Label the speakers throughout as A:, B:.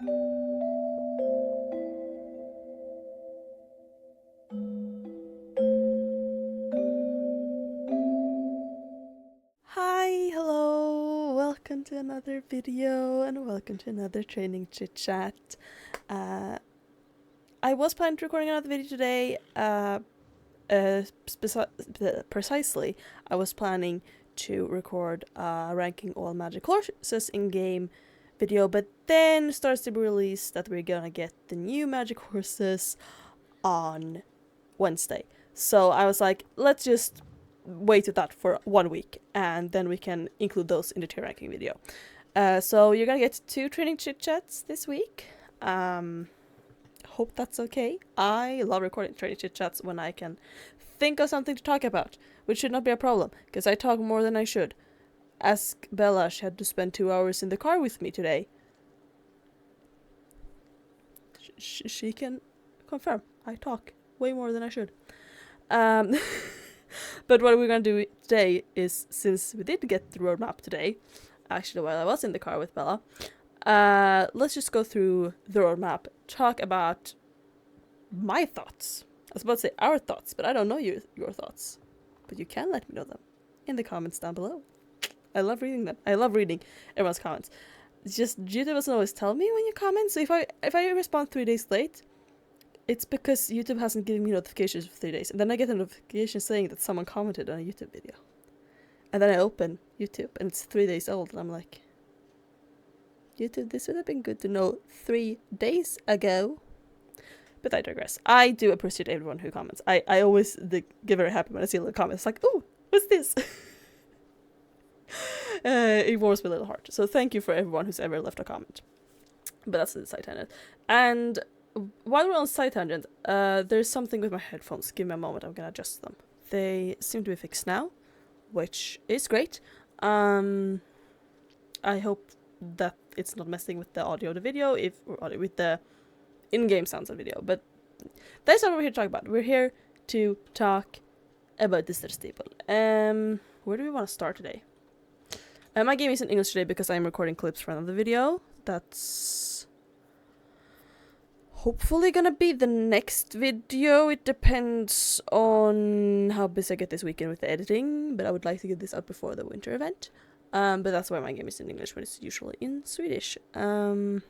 A: Hi, hello, welcome to another video and welcome to another training chit chat. I was planning to recording another video today, precisely I was planning to record ranking all magic horses in game video, but then starts to be released that we're gonna get the new magic horses on Wednesday. So I was like, let's just wait with that for 1 week and then we can include those in the tier ranking video. So you're gonna get 2 training chit chats this week. Hope that's okay. I love recording training chit chats when I can think of something to talk about, which should not be a problem because I talk more than I should. Ask Bella, she had to spend 2 hours in the car with me today. She can confirm I talk way more than I should. But what we're gonna do today is, since we did get the roadmap today, actually while I was in the car with Bella, let's just go through the roadmap, talk about my thoughts. I was about to say our thoughts, but I don't know your thoughts. But you can let me know them in the comments down below. I love reading them. I love reading everyone's comments. It's just YouTube doesn't always tell me when you comment, so if I respond 3 days late, it's because YouTube hasn't given me notifications for 3 days. And then I get a notification saying that someone commented on a YouTube video. And then I open YouTube and it's 3 days old and I'm like, YouTube, this would have been good to know 3 days ago. But I digress. I do appreciate everyone who comments. I always get very happy when I see a little comment. It's like, ooh, what's this? It warms my little heart. So thank you for everyone who's ever left a comment. But that's the side tangent. And while we're on side tangent, there's something with my headphones. Give me a moment, I'm gonna adjust them. They seem to be fixed now, which is great. I hope that it's not messing with the audio of the video, with the in-game sounds of the video, but that's not what we're here to talk about. We're here to talk about the Stable. Where do we want to start today? My game is in English today because I'm recording clips for another video. That's hopefully gonna be the next video. It depends on how busy I get this weekend with the editing, but I would like to get this out before the winter event. But that's why my game is in English when it's usually in Swedish. What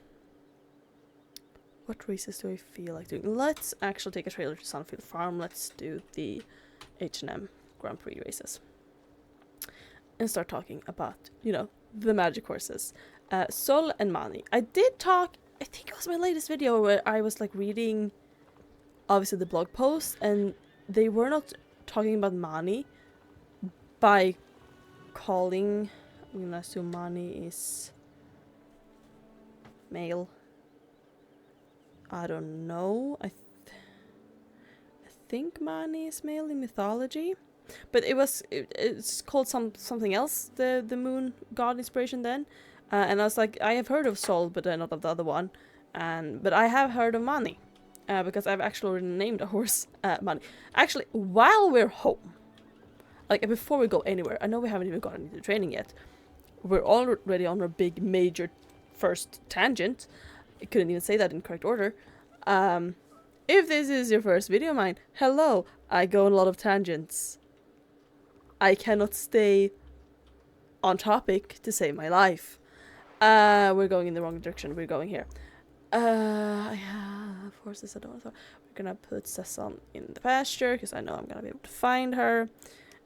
A: races do I feel like doing? Let's actually take a trailer to Sunfield Farm. Let's do the H&M Grand Prix races. And start talking about, the magic horses. Sol and Mani. I did talk, I think it was my latest video where I was like reading, obviously, the blog post, and they were not talking about Mani by calling, I'm gonna assume Mani is male. I don't know. I think Mani is male in mythology, but it's called something else. The moon god inspiration then, and I was like, I have heard of Sol, but not of the other one, but I have heard of Mani, because I've actually already named a horse Mani. Actually, while we're home, like before we go anywhere, I know we haven't even gotten into training yet. We're already on our big major first tangent. I couldn't even say that in correct order. If this is your first video of mine, hello, I go on a lot of tangents. I cannot stay on topic to save my life. We're going in the wrong direction. We're going here. I have horses I don't want to. We're gonna put Sesson in the pasture because I know I'm gonna be able to find her.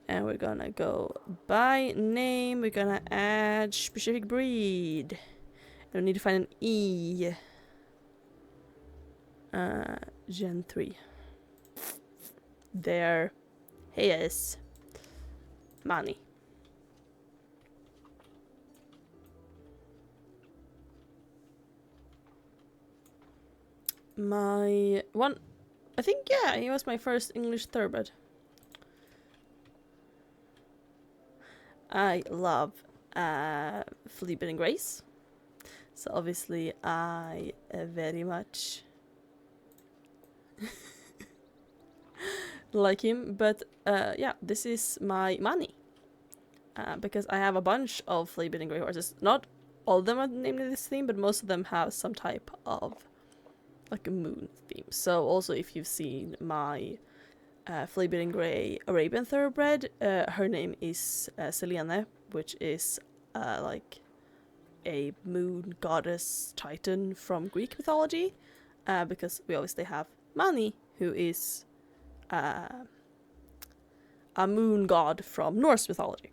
A: And we're gonna go by name. We're gonna add specific breed. We need to find an E. Gen 3. There he is. Mani. My one, I think, yeah, he was my first English thoroughbred. I love Fleabane Grace. So obviously I very much like him, but yeah, this is my Mani. Because I have a bunch of Fleabane Grey horses. Not all of them are named in this theme, but most of them have some type of like a moon theme. So also if you've seen my Fleabit and Grey Arabian Thoroughbred, her name is Selene, which is like a moon goddess titan from Greek mythology, because we obviously have Mani, who is a moon god from Norse mythology.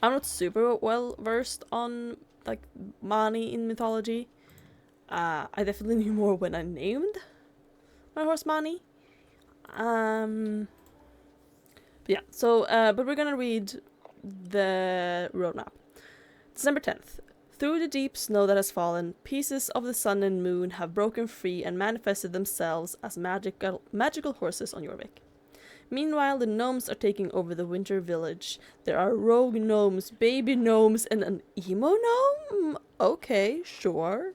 A: I'm not super well versed on like Mani in mythology. I definitely knew more when I named my horse Mani. But yeah, so but we're gonna read the roadmap. December 10th. Through the deep snow that has fallen, pieces of the sun and moon have broken free and manifested themselves as magical horses on Jorvik. Meanwhile, the gnomes are taking over the winter village. There are rogue gnomes, baby gnomes, and an emo gnome? Okay, sure.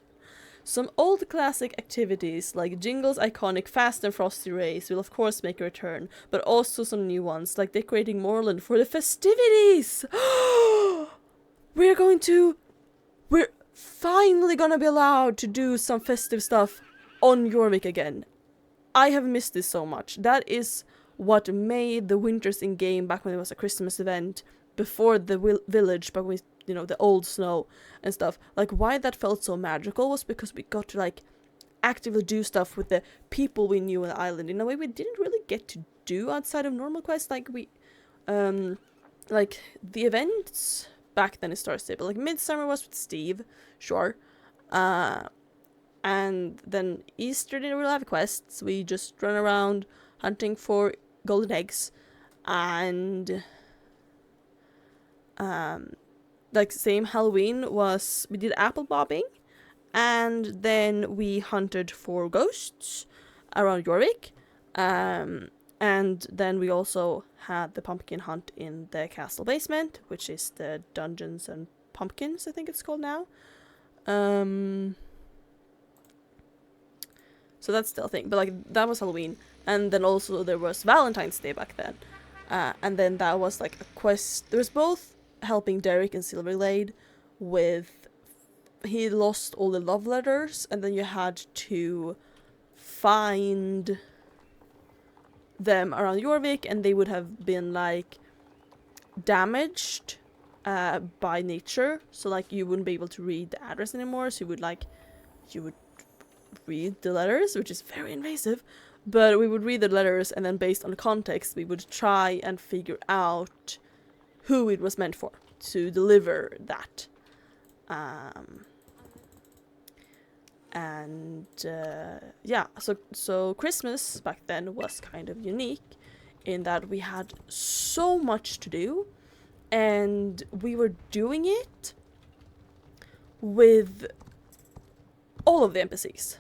A: Some old classic activities, like Jingle's iconic Fast and Frosty race, will of course make a return, but also some new ones, like decorating Moorland for the festivities! We're finally gonna be allowed to do some festive stuff on Jorvik again. I have missed this so much. That is what made the winters in game back when it was a Christmas event, before the village, but with, you know, the old snow and stuff. Like, why that felt so magical was because we got to, like, actively do stuff with the people we knew on the island in a way we didn't really get to do outside of normal quests. Like, like, the events back then in Star Stable, like, Midsummer was with Steve, sure. And then Easter didn't really have quests. We just run around hunting for golden eggs, and like same Halloween was, we did apple bobbing, and then we hunted for ghosts around Jorvik, and then we also had the pumpkin hunt in the castle basement, which is the Dungeons and Pumpkins, I think it's called now. So that's still a thing, but like that was Halloween, and then also there was Valentine's Day back then, and then that was like a quest. There was both helping Derek and Silverglade with, he lost all the love letters, and then you had to find them around Jorvik, and they would have been like damaged by nature, so like you wouldn't be able to read the address anymore, so you would read the letters, which is very invasive, but we would read the letters, and then based on the context we would try and figure out who it was meant for to deliver that. Yeah, so Christmas back then was kind of unique in that we had so much to do, and we were doing it with all of the NPCs.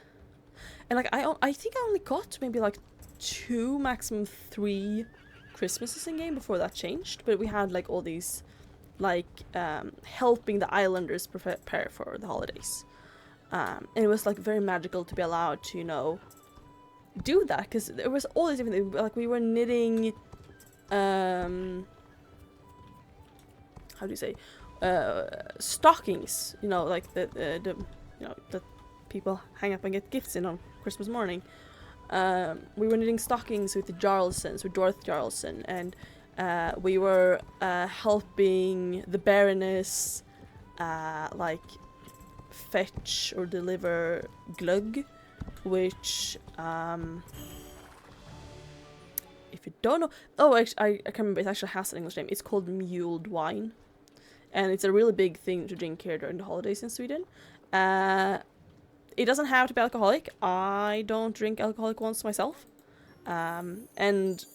A: And like I think I only got maybe like 2, maximum 3 Christmases in game before that changed, but we had like all these like helping the islanders prepare for the holidays. And it was like very magical to be allowed to, you know, do that, because there was all these different things. Like we were knitting how do you say, stockings, you know, like the you know, that people hang up and get gifts in on Christmas morning. We were knitting stockings with the Jarlsons, with Dorothy Jarlson, and we were helping the Baroness like fetch or deliver glögg, which if you don't know, oh, actually, I can't remember, it actually has an English name. It's called mulled wine, and it's a really big thing to drink here during the holidays in Sweden. It doesn't have to be alcoholic. I don't drink alcoholic ones myself, and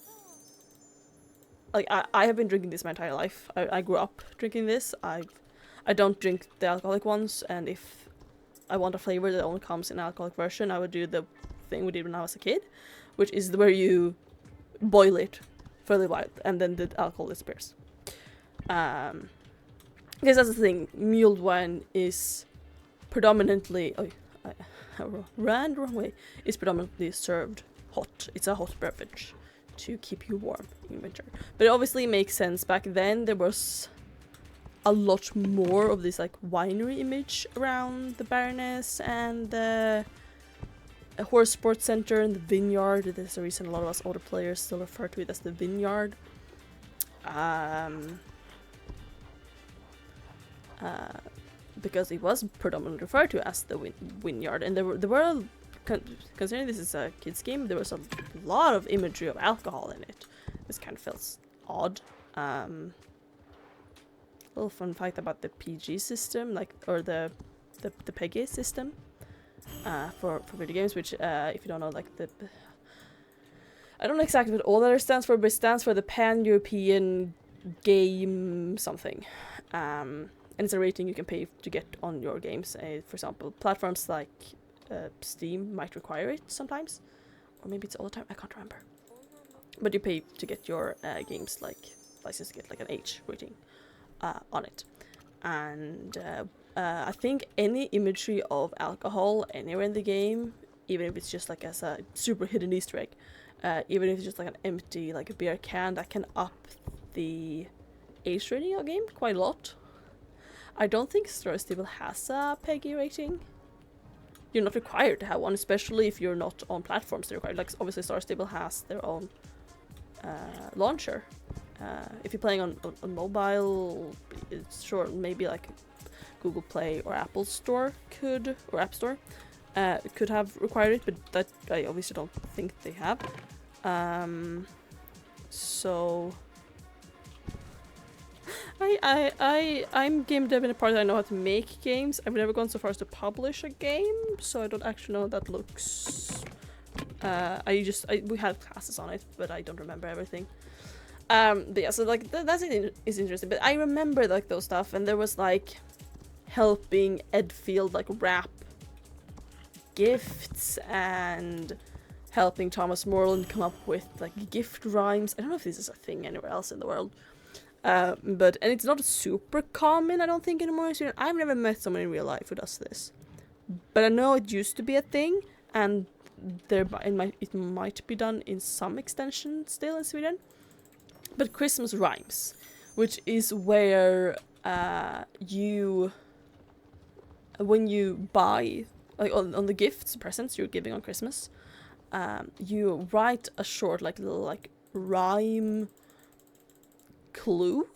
A: like I have been drinking this my entire life. I grew up drinking this. I don't drink the alcoholic ones, and if I want a flavor that only comes in an alcoholic version, I would do the thing we did when I was a kid, which is where you boil it for a little while and then the alcohol disappears. Because that's the thing, mulled wine is predominantly, I ran the wrong way, is predominantly served hot. It's a hot beverage to keep you warm in winter. But it obviously makes sense. Back then there was a lot more of this like winery image around the Baroness and the horse sports center and the vineyard. There's a reason a lot of us older players still refer to it as the vineyard. Because it was predominantly referred to as the vineyard, and there were considering this is a kids game, there was a lot of imagery of alcohol in it. This kind of feels odd. Little fun fact about the PG system, like, or the PEGI system for video games, which if you don't know, like I don't know exactly what all that stands for, but it stands for the Pan-European Game something. And it's a rating you can pay to get on your games. For example, platforms like Steam might require it sometimes, or maybe it's all the time, I can't remember. But you pay to get your games like licensed to get like an H rating on it. And I think any imagery of alcohol anywhere in the game, even if it's just like as a super hidden Easter egg, even if it's just like an empty like a beer can, that can up the H rating of a game quite a lot. I don't think Star Stable has a PEGI rating. You're not required to have one, especially if you're not on platforms they're required. Like obviously Star Stable has their own launcher. If you're playing on mobile, it's sure maybe like Google Play or Apple Store could, or App Store, could have required it, but that I obviously don't think they have. So I'm game dev in a part that I know how to make games. I've never gone so far as to publish a game, so I don't actually know how that looks. We had classes on it, but I don't remember everything. But yeah, so like that's is interesting. But I remember like those stuff, and there was like helping Edfield like wrap gifts and helping Thomas Morland come up with like gift rhymes. I don't know if this is a thing anywhere else in the world. And it's not super common, I don't think, anymore. So I've never met someone in real life who does this, but I know it used to be a thing, and it might be done in some extension still in Sweden. But Christmas rhymes, which is where when you buy like on the gifts, presents you're giving on Christmas, you write a short like little like rhyme clue,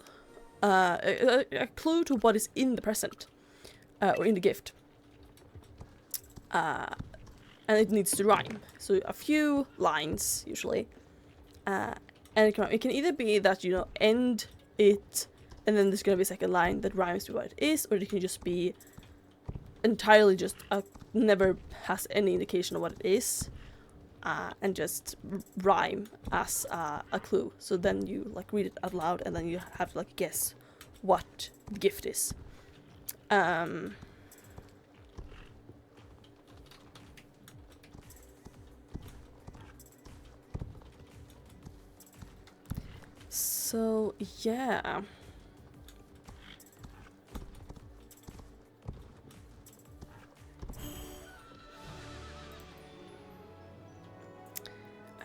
A: a clue to what is in the present or in the gift, and it needs to rhyme. So a few lines usually, and it can either be that you know end it and then there's gonna be a second line that rhymes to what it is, or it can just be entirely just never has any indication of what it is. And just rhyme as a clue. So then you like read it out loud, and then you have to like guess what the gift is. So yeah.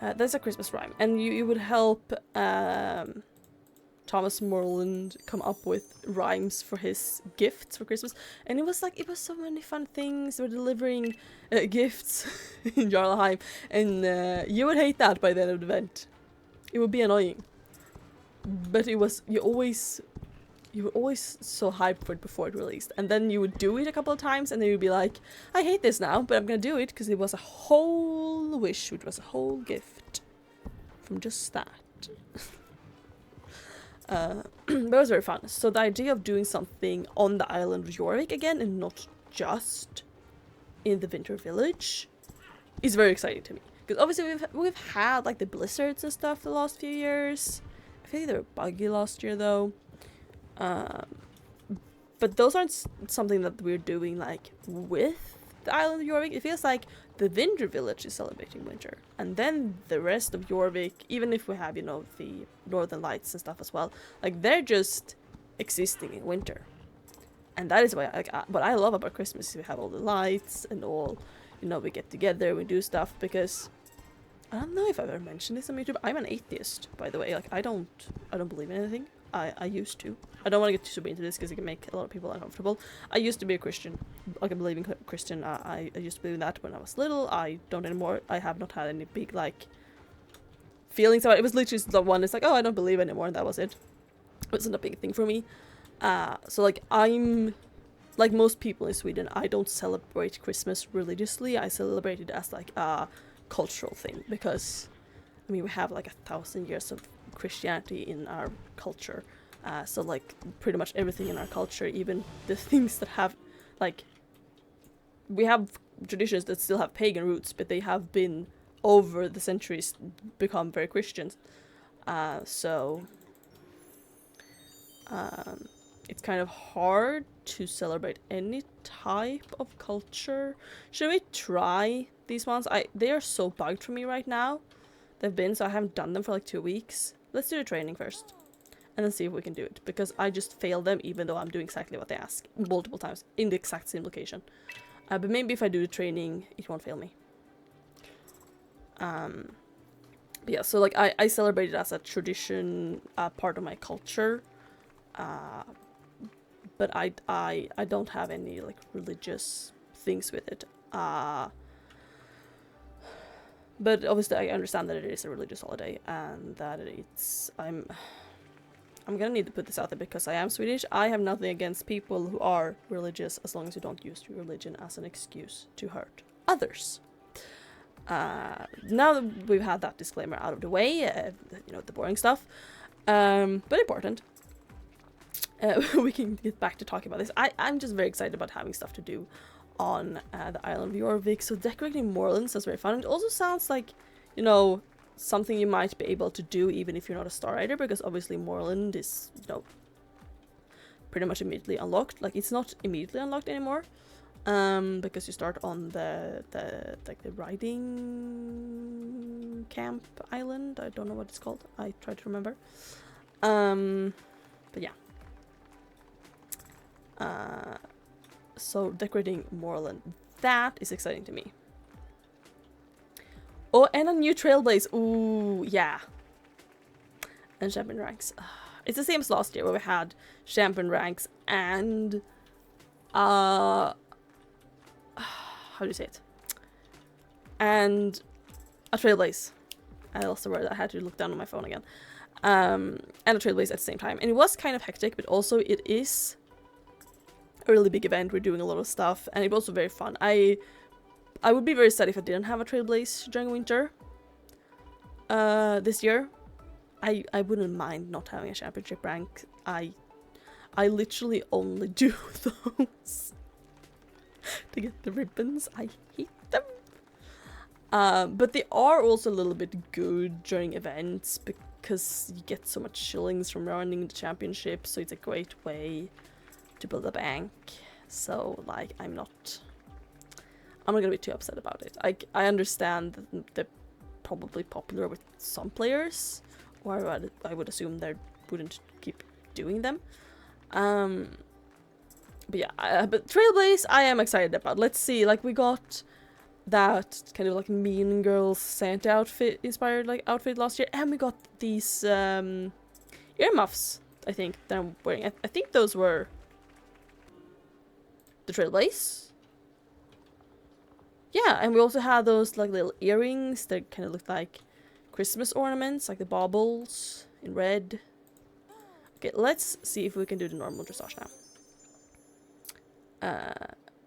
A: That's a Christmas rhyme, and you would help Thomas Morland come up with rhymes for his gifts for Christmas, and it was so many fun things. They were delivering gifts in Jarlaheim, and you would hate that by the end of the event. It would be annoying, but you were always so hyped for it before it released, and then you would do it a couple of times, and then you'd be like, I hate this now, but I'm gonna do it because it was a whole wish, which was a whole gift from just that. But it was very fun. So the idea of doing something on the island of Jorvik again, and not just in the Winter Village, is very exciting to me. Because obviously we've had like the blizzards and stuff the last few years. I feel like they were buggy last year though. But those aren't something that we're doing like with the island of Jorvik. It feels like the Winter Village is celebrating winter, and then the rest of Jorvik, even if we have, you know, the Northern Lights and stuff as well, like they're just existing in winter. And that is why what I love about Christmas is we have all the lights and all, you know, we get together, we do stuff, because I don't know if I've ever mentioned this on YouTube. I'm an atheist, by the way. Like I don't believe in anything. I used to. I don't want to get too super into this because it can make a lot of people uncomfortable. I used to be a Christian, like a believing Christian. I used to believe in that when I was little. I don't anymore. I have not had any big like feelings about it. It was literally the one. It's like, oh, I don't believe anymore, and that was it. It wasn't a big thing for me. So like I'm like most people in Sweden. I don't celebrate Christmas religiously. I celebrate it as like a cultural thing because, I mean, we have like 1,000 years of Christianity in our culture. So like pretty much everything in our culture, even the things that have like, we have traditions that still have pagan roots, but they have been over the centuries become very Christian. So it's kind of hard to celebrate any type of culture. Should we try these ones? They are so bugged for me right now. They've been, so I haven't done them for like 2 weeks. Let's do the training first. And then see if we can do it. Because I just failed them even though I'm doing exactly what they ask. Multiple times. In the exact same location. But maybe if I do the training, it won't fail me. But yeah, so like I celebrate it as a tradition, part of my culture. But I don't have any like religious things with it. But obviously I understand that it is a religious holiday and that I'm gonna need to put this out there because I am Swedish. I have nothing against people who are religious as long as you don't use religion as an excuse to hurt others. Now that we've had that disclaimer out of the way, you know, the boring stuff, but important, we can get back to talking about this. I'm just very excited about having stuff to do on the island of Jorvik. So decorating moorlands is very fun. It also sounds like, you know, something you might be able to do even if you're not a star rider, because obviously moorland is, you know, pretty much immediately unlocked. Like, it's not immediately unlocked anymore, because you start on the riding camp island. I don't know what it's called. I try to remember. But yeah. So decorating moorland, that is exciting to me. Oh, and a new trailblaze. Ooh, yeah. And champion ranks. It's the same as last year where we had champion ranks and how do you say it? And a trailblaze. I lost the word. I had to look down on my phone again. And a trailblaze at the same time. And it was kind of hectic, but also it is a really big event. We're doing a lot of stuff, and it was also very fun. I would be very sad if I didn't have a trailblaze during winter. This year, I wouldn't mind not having a championship rank. I literally only do those to get the ribbons. I hate them. But they are also a little bit good during events because you get so much shillings from running the championship. So it's a great way to build a bank. So like I'm not gonna be too upset about it. I understand that they're probably popular with some players, or I would assume they wouldn't keep doing them. But yeah, but Trailblaze I am excited about. Let's see, like we got that kind of like Mean Girls Santa outfit inspired like outfit last year, and we got these earmuffs I think that I'm wearing. I think those were the Trailblaze. Yeah, and we also had those like little earrings that kind of looked like Christmas ornaments, like the baubles in red. Okay, let's see if we can do the normal dressage now.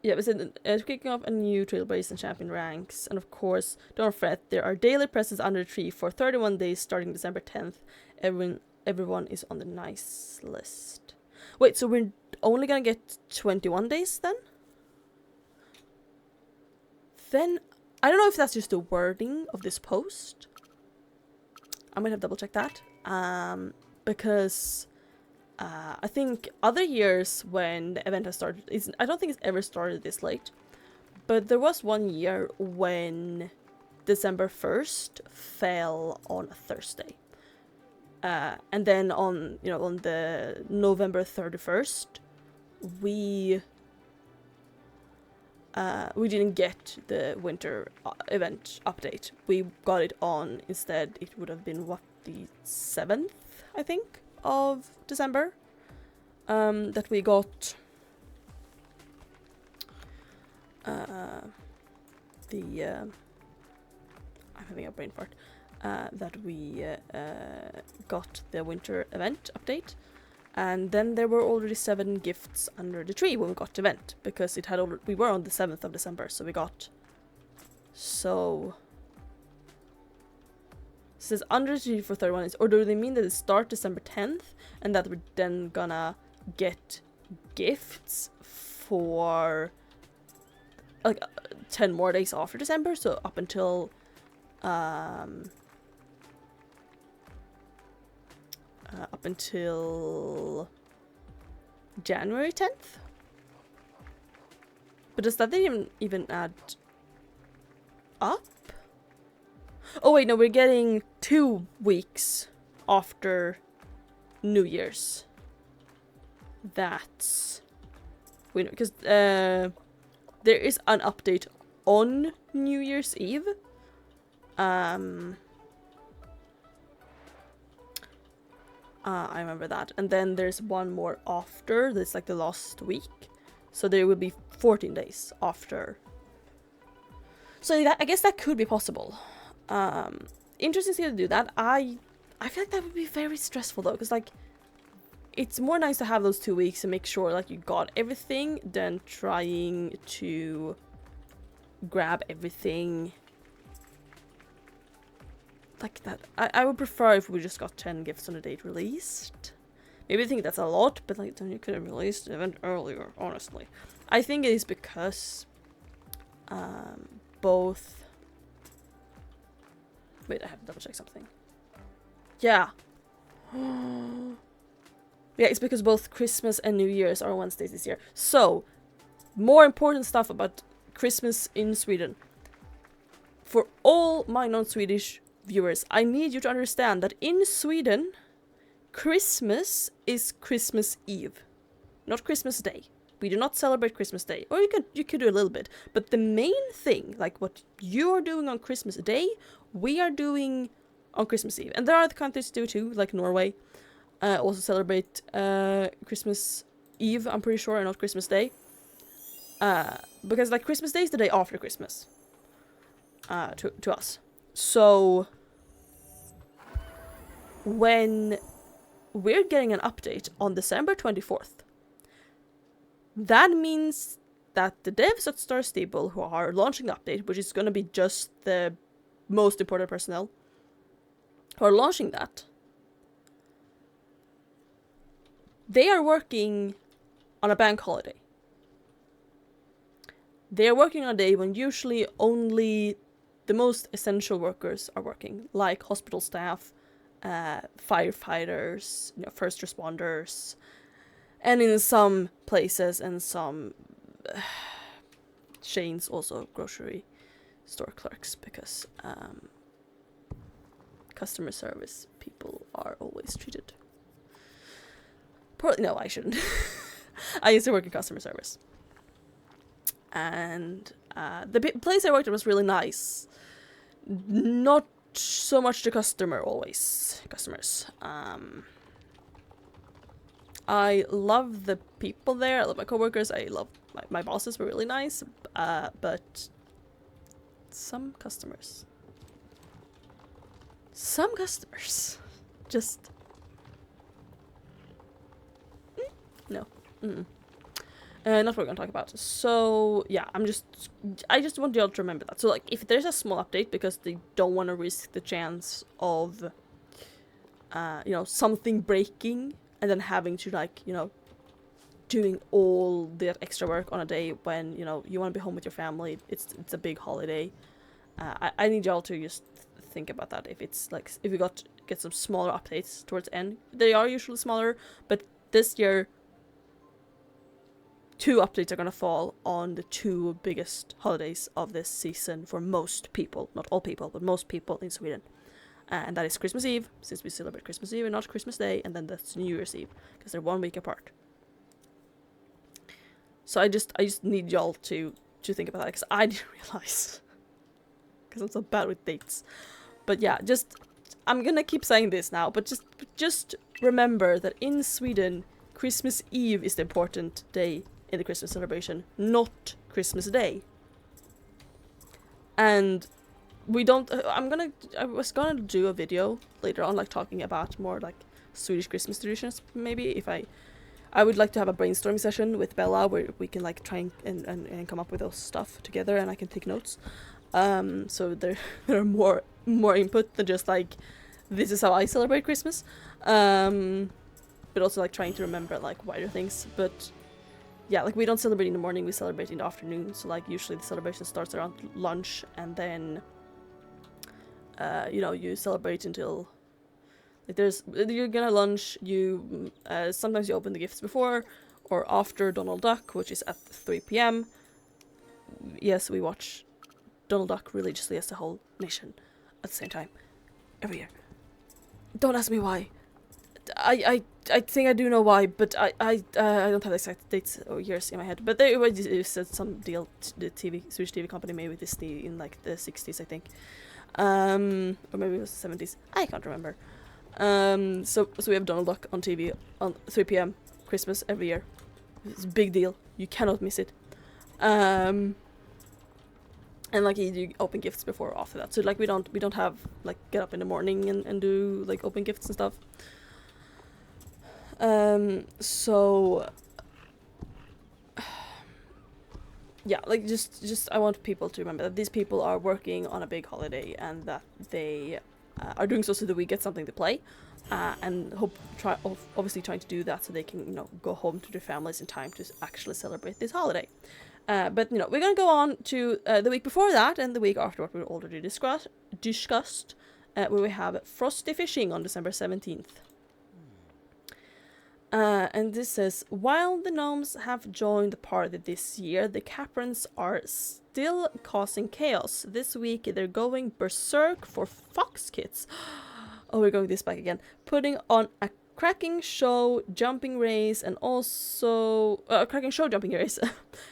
A: Yeah, we said kicking off a new Trailblaze and champion ranks, and of course, don't fret, there are daily presents under the tree for 31 days starting December 10th. Everyone is on the nice list. Wait, so we're only gonna get 21 days then? Then, I don't know if that's just the wording of this post. I might have double checked that. Because I think other years when the event has started, I don't think it's ever started this late. But there was one year when December 1st fell on a Thursday. And then on the November 31st, we didn't get the winter event update. We got it on instead. It would have been what, the 7th, I think, of December that we got I'm having a brain fart. That we got the winter event update, and then there were already 7 gifts under the tree when we got the event, because it had already, we were on the 7th of December, so we got, so it says under the tree for 31 days, or do they mean that it starts December 10th and that we're then gonna get gifts for like 10 more days after December, so up until up until January 10th? But does that even add up? Oh wait, no, we're getting 2 weeks after New Year's. That's... we know, because there is an update on New Year's Eve. I remember that. And then there's one more after, that's like the last week. So there will be 14 days after. So that, I guess that could be possible. Interesting to do that. I feel like that would be very stressful though, because like, it's more nice to have those 2 weeks and make sure like you got everything than trying to grab everything like that. I would prefer if we just got 10 gifts on the date released. Maybe I think that's a lot, but like then you could have released the event earlier, honestly. I think it is because both... wait, I have to double check something. Yeah. Yeah, it's because both Christmas and New Year's are on Wednesdays this year. So, more important stuff about Christmas in Sweden. For all my non-Swedish viewers, I need you to understand that in Sweden, Christmas is Christmas Eve, not Christmas Day. We do not celebrate Christmas Day. Or you could do a little bit, but the main thing, like what you are doing on Christmas Day, we are doing on Christmas Eve. And there are other countries do too, like Norway, also celebrate Christmas Eve, I'm pretty sure, and not Christmas Day. Because like Christmas Day is the day after Christmas to us. So when we're getting an update on December 24th, that means that the devs at Star Stable who are launching the update, which is going to be just the most important personnel who are launching that, they are working on a bank holiday. They are working on a day when usually only the most essential workers are working, like hospital staff, firefighters, first responders, and in some places and some chains also grocery store clerks, because customer service people are always treated poorly. No, I shouldn't. I used to work in customer service, and the place I worked at was really nice. Not so much the customers. I love the people there. I love my coworkers. I love my bosses were really nice, but some customers just no. Not what we're gonna talk about. So yeah, I just want y'all to remember that. So like, if there's a small update because they don't want to risk the chance of something breaking and then having to like doing all that extra work on a day when you want to be home with your family, it's a big holiday. I need y'all to just think about that. If it's like, if we get some smaller updates towards the end, they are usually smaller, but this year 2 updates are going to fall on the 2 biggest holidays of this season for most people. Not all people, but most people in Sweden. And that is Christmas Eve, since we celebrate Christmas Eve and not Christmas Day, and then that's New Year's Eve, because they're 1 week apart. So I just need y'all to think about that, because I didn't realize, because I'm so bad with dates. But yeah, I'm gonna keep saying this now, but just remember that in Sweden, Christmas Eve is the important day in the Christmas celebration, not Christmas Day. And we don't. I was gonna do a video later on, like talking about more like Swedish Christmas traditions. Maybe if I would like to have a brainstorming session with Bella where we can like try and come up with those stuff together, and I can take notes. So there are more input than just like this is how I celebrate Christmas. But also like trying to remember like wider things. But yeah, like we don't celebrate in the morning, we celebrate in the afternoon. So like usually the celebration starts around lunch, and then you celebrate until like you're gonna lunch. You sometimes you open the gifts before or after Donald Duck, which is at 3 p.m. Yes, we watch Donald Duck religiously as the whole nation at the same time every year. Don't ask me why. I think I do know why, but I don't have the exact dates or years in my head. But there was some deal the Swedish TV company made with Disney in like the 60s, I think, or maybe it was the 70s. I can't remember. So we have Donald Duck on TV on 3 p.m. Christmas every year. It's a big deal. You cannot miss it. And like you open gifts before or after that. So like we don't have like get up in the morning and do like open gifts and stuff. So yeah, like just I want people to remember that these people are working on a big holiday, and that they are doing so that we get something to play, and obviously trying to do that so they can go home to their families in time to actually celebrate this holiday. But we're gonna go on to the week before that and the week after what we already discussed, where we have Frosty Fishing on December 17th. And this says, while the gnomes have joined the party this year, the Caprons are still causing chaos. This week they're going berserk for Fox Kits. Oh, we're going this back again. Putting on a cracking show jumping race and also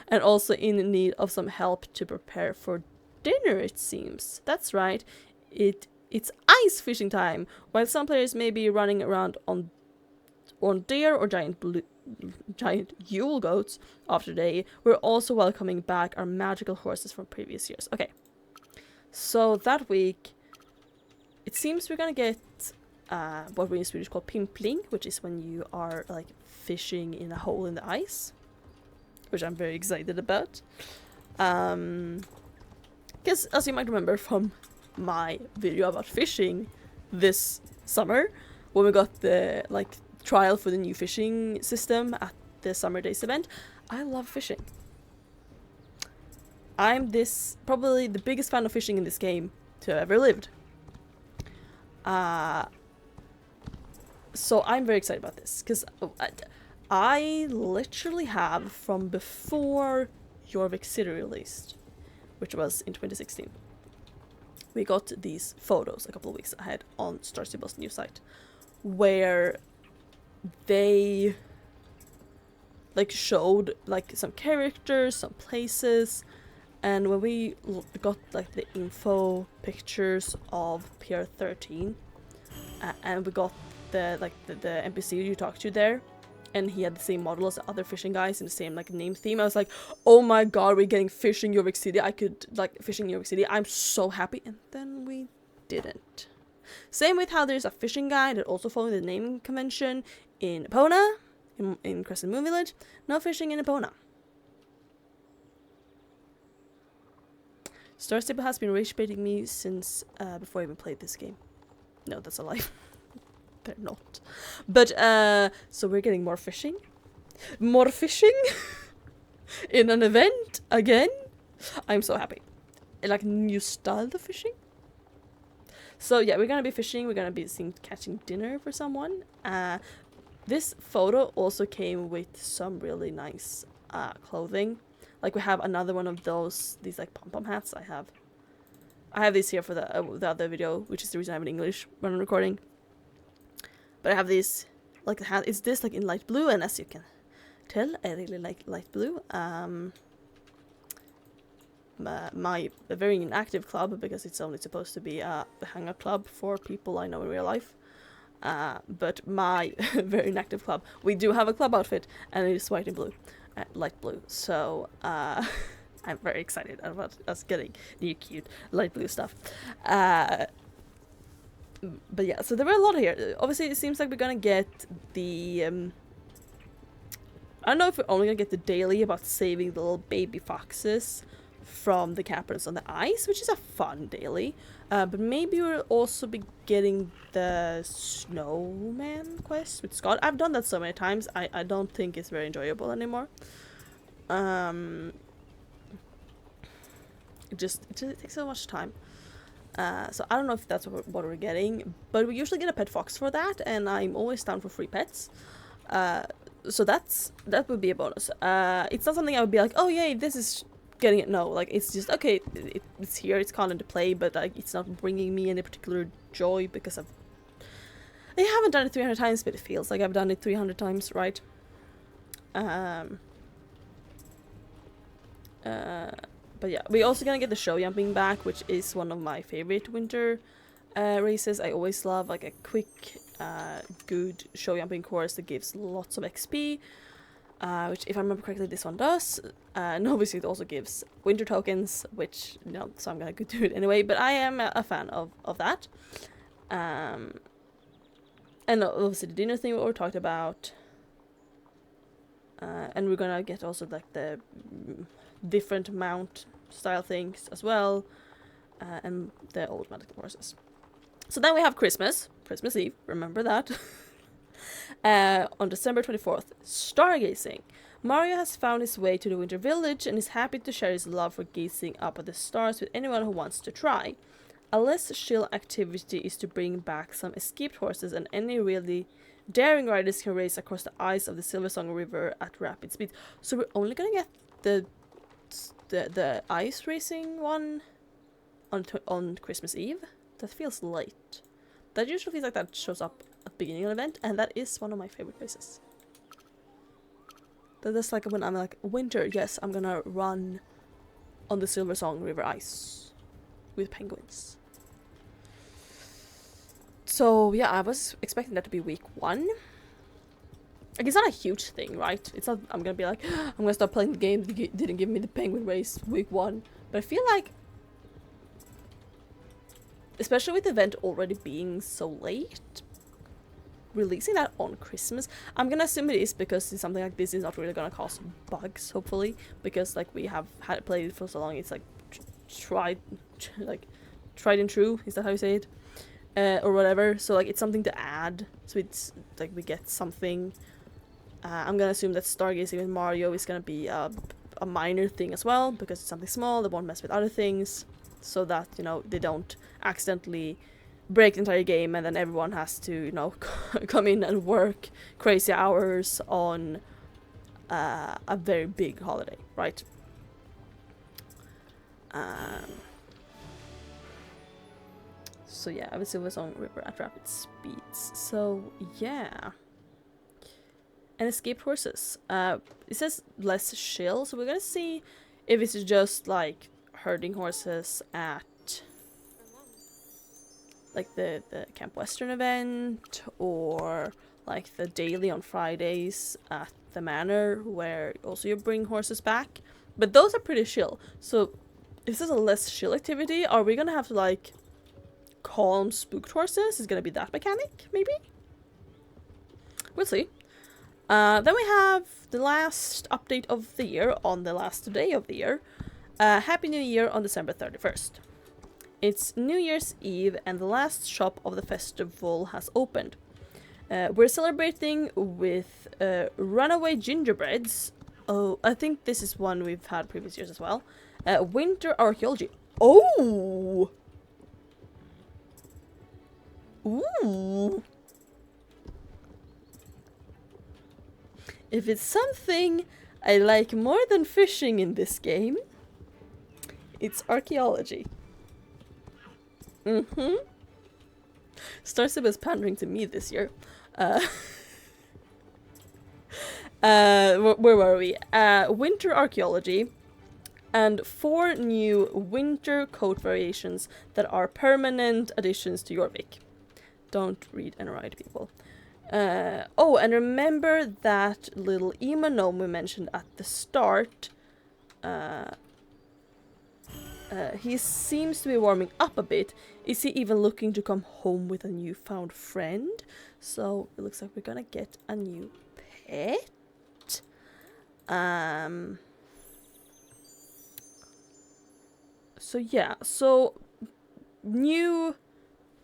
A: and also in need of some help to prepare for dinner, it seems. That's right. It's ice fishing time. While some players may be running around on deer or giant Yule goats after day, we're also welcoming back our magical horses from previous years. Okay. So that week it seems we're gonna get what we in Swedish call pimpling, which is when you are like fishing in a hole in the ice, which I'm very excited about. Because as you might remember from my video about fishing this summer, when we got the like trial for the new fishing system at the Summer Days event, I love fishing. I'm probably the biggest fan of fishing in this game to have ever lived. So I'm very excited about this, because I literally have from before Jorvik City released, which was in 2016. We got these photos a couple of weeks ahead on Star City's new site, where they like showed like some characters, some places, and when we got like the info pictures of Pier 13, and we got the NPC you talked to there, and he had the same model as the other fishing guys and the same like name theme, I was like, oh my god, we're getting fishing Jorvik City. I could like fishing Jorvik City. I'm so happy. And then we didn't. Same with how there's a fishing guide that also following the naming convention in Epona, in Crescent Moon Village. No fishing in Epona. Star Stable has been rage baiting me since before I even played this game. No, that's a lie. They're not. But so we're getting more fishing. More fishing in an event again. I'm so happy. Like new style of fishing. So yeah, we're gonna be fishing. We're gonna be catching dinner for someone. This photo also came with some really nice clothing. Like we have another one of these like pom-pom hats. I have these here for the other video, which is the reason I have in English when I'm recording. But I have these like the hat. It's this like in light blue, and as you can tell, I really like light blue. my very inactive club, because it's only supposed to be a hangout club for people I know in real life. But my very inactive club, we do have a club outfit, and it is white and blue, light blue. So I'm very excited about us getting new cute light blue stuff. But yeah, so there were a lot here. Obviously, it seems like we're gonna get the I don't know if we're only gonna get the daily about saving the little baby foxes from the campers on the ice, which is a fun daily. But maybe we'll also be getting the snowman quest with Scott. I've done that so many times, I don't think it's very enjoyable anymore. It just takes so much time. So I don't know if that's what we're getting, but we usually get a pet fox for that, and I'm always down for free pets. So that would be a bonus. It's not something I would be like, oh yay, this is getting it. No, like it's just okay. It's here. It's called into play, but like it's not bringing me any particular joy because I haven't done it 300 times, but it feels like I've done it 300 times, right? But yeah, we're also gonna get the show jumping back, which is one of my favorite winter races. I always love like a quick, good show jumping course that gives lots of XP, which, if I remember correctly, this one does. And obviously it also gives winter tokens, which, you know, so I'm gonna go do it anyway. But I am a fan of that. And obviously the dinner thing we talked about. And we're gonna get also like the different mount style things as well, and the old medical horses. So then we have Christmas Eve, remember that. On December 24th, stargazing. Mario has found his way to the Winter Village and is happy to share his love for gazing up at the stars with anyone who wants to try. A less chill activity is to bring back some escaped horses, and any really daring riders can race across the ice of the Silversong River at rapid speed. So we're only gonna get the ice racing one on Christmas Eve. That feels late. That usually feels like that shows up at the beginning of the event, and that is one of my favorite races. That's like when I'm like, winter, yes, I'm gonna run on the Silversong River ice with penguins. So yeah, I was expecting that to be week 1. Like, it's not a huge thing, right? It's not, I'm gonna be like, I'm gonna stop playing the game that didn't give me the penguin race week 1. But I feel like, especially with the event already being so late, releasing that on Christmas, I'm gonna assume it is because something like this is not really gonna cause bugs, hopefully, because like we have had it played for so long, it's like tried and true, is that how you say it? Or whatever, so like it's something to add, so it's like we get something. I'm gonna assume that stargazing with Mario is gonna be a minor thing as well, because it's something small, they won't mess with other things, so that, you know, they don't accidentally break the entire game and then everyone has to, you know, come in and work crazy hours on a very big holiday, right? So yeah, I have a Silversong River at rapid speeds. So yeah. And escaped horses. It says less chill, so we're gonna see if it's just like herding horses at like the Camp Western event, or like the daily on Fridays at the manor, where also you bring horses back. But those are pretty chill. So if this is a less chill activity, are we gonna have to like calm spooked horses? Is gonna be that mechanic, maybe? We'll see. Then we have the last update of the year on the last day of the year. Happy New Year on December 31st. It's New Year's Eve and the last shop of the festival has opened. We're celebrating with runaway gingerbreads. Oh, I think this is one we've had previous years as well. Winter archaeology. Oh! Ooh! If it's something I like more than fishing in this game, it's archaeology. Starship is pandering to me this year. Where were we? Winter archaeology. and 4 new winter coat variations that are permanent additions to your Vic. Don't read and write, people. Oh, and remember that little emo gnome we mentioned at the start? He seems to be warming up a bit. Is he even looking to come home with a newfound friend? So it looks like we're gonna get a new pet. So yeah, so new,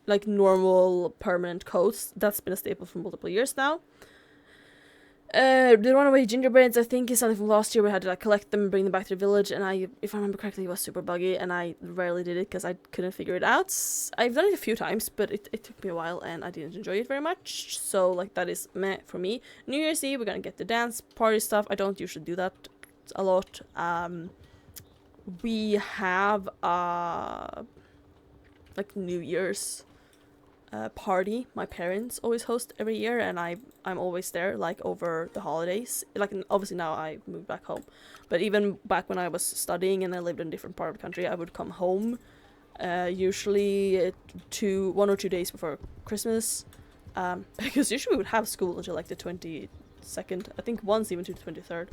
A: like, normal permanent coats, that's been a staple for multiple years now. The runaway gingerbreads, I think, is something from last year. We had to, like, collect them and bring them back to the village, and if I remember correctly, it was super buggy, and I rarely did it because I couldn't figure it out. I've done it a few times, but it took me a while, and I didn't enjoy it very much, so, like, that is meh for me. New Year's Eve, we're gonna get the dance party stuff. I don't usually do that a lot. We have like, New Year's party my parents always host every year, and I'm always there, like, over the holidays. Like, obviously now I moved back home, but even back when I was studying and I lived in a different part of the country, I would come home usually 1 or 2 days before Christmas, because usually we would have school until, like, the 22nd, I think once even to the 23rd,